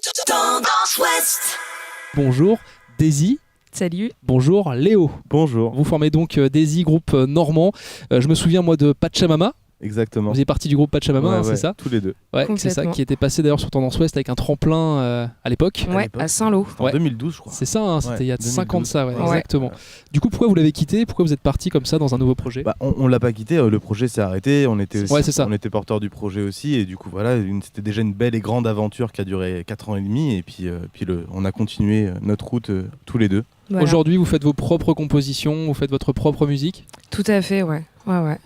Tendance Ouest. Bonjour Daisy. Salut. Bonjour Léo. Bonjour. Vous formez donc Daisy, groupe normand. Je me souviens moi de Pachamama. Exactement. Vous êtes partie du groupe Pachamama, Ouais, c'est ça? tous les deux. Ouais, c'est ça, qui était passé d'ailleurs sur Tendance Ouest avec un tremplin à l'époque. Ouais, à Saint-Lô. En 2012, je crois. C'est ça, hein, c'était il y a 5 ans de ça, Ouais. exactement. Du coup, pourquoi vous l'avez quitté? Pourquoi vous êtes parti comme ça dans un nouveau projet? On l'a pas quitté, le projet s'est arrêté. On était porteur du projet aussi. Et du coup, voilà, c'était déjà une belle et grande aventure qui a duré 4 ans et demi. Et puis, on a continué notre route tous les deux. Voilà. Aujourd'hui, vous faites vos propres compositions, vous faites votre propre musique? Tout à fait, ouais.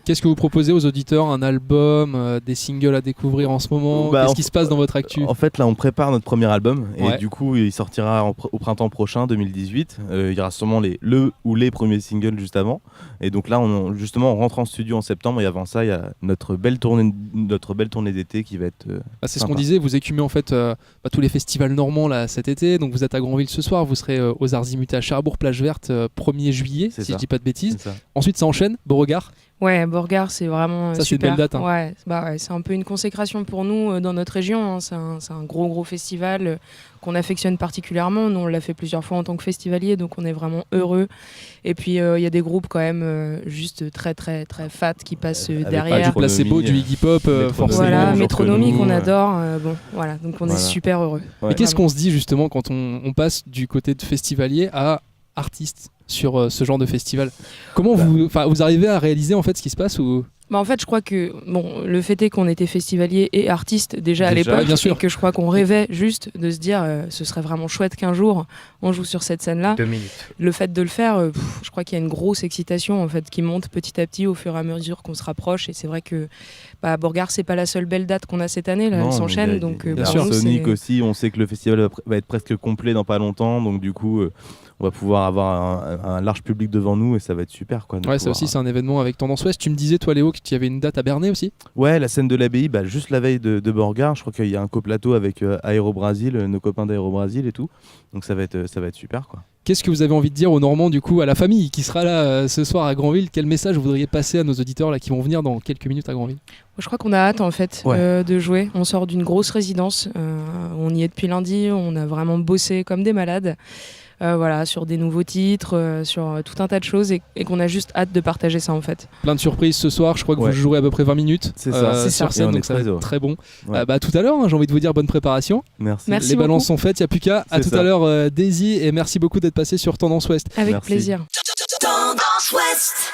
Qu'est-ce que vous proposez aux auditeurs? Un album, des singles à découvrir en ce moment? Qu'est-ce qui se passe dans votre actu? En fait, là, on prépare notre premier album. Ouais. Et du coup, il sortira au printemps prochain, 2018. Il y aura sûrement les premiers singles juste avant. Et donc là, on rentre en studio en septembre. Et avant ça, il y a notre belle tournée d'été qui va être c'est ce qu'on disait, vous écumez en fait tous les festivals normands là, cet été. Donc vous êtes à Granville ce soir, vous serez aux Arzimuts à Cherbourg, plage verte, 1er juillet, si je dis pas de bêtises. Ensuite, ça enchaîne, Beauregard. Ouais, Beauregard, c'est vraiment ça, super. C'est une belle date. Hein. Ouais, c'est un peu une consécration pour nous dans notre région. Hein. C'est un gros festival qu'on affectionne particulièrement. Nous, on l'a fait plusieurs fois en tant que festivalier, donc on est vraiment heureux. Et puis, il y a des groupes quand même juste très fat qui passent derrière. Du placebo, du Iggy Pop, forcément. Voilà, Métronomie qu'on adore. Donc on est super heureux. Ouais. Mais qu'est-ce qu'on se dit justement quand on passe du côté de festivalier à artiste sur ce genre de festival? Comment vous arrivez à réaliser en fait ce qui se passe ou... En fait, je crois que le fait est qu'on était festivalier et artiste déjà à l'époque, bien sûr. et que je crois qu'on rêvait juste de se dire ce serait vraiment chouette qu'un jour on joue sur cette scène-là. 2 minutes. Le fait de le faire, je crois qu'il y a une grosse excitation en fait qui monte petit à petit au fur et à mesure qu'on se rapproche. Et c'est vrai que Beauregard, c'est pas la seule belle date qu'on a cette année, là, elle s'enchaîne. Donc bien sûr, Sonic aussi. On sait que le festival va être presque complet dans pas longtemps, donc du coup. On va pouvoir avoir un large public devant nous et ça va être super. Ça aussi, c'est un événement avec Tendance Ouest. Tu me disais, toi Léo, qu'il y avait une date à Bernay aussi? Ouais, la scène de l'abbaye, juste la veille de Beauregard. Je crois qu'il y a un coplateau avec Aéro Brasil, nos copains d'Aéro Brasil et tout. Donc ça va être super. Qu'est-ce que vous avez envie de dire aux Normands, du coup, à la famille qui sera là ce soir à Granville? Quel message vous voudriez passer à nos auditeurs là, qui vont venir dans quelques minutes à Granville? Je crois qu'on a hâte en fait de jouer. On sort d'une grosse résidence. On y est depuis lundi. On a vraiment bossé comme des malades. Sur des nouveaux titres, sur tout un tas de choses et qu'on a juste hâte de partager ça en fait. Plein de surprises ce soir, je crois que vous jouerez à peu près 20 minutes sur scène, donc ça va être très bon. Ouais. Tout à l'heure, j'ai envie de vous dire bonne préparation. Merci Les balances sont faites, il n'y a plus qu'à. À tout à l'heure Daisy, et merci beaucoup d'être passé sur Tendance Ouest. Avec plaisir. Tendance Ouest.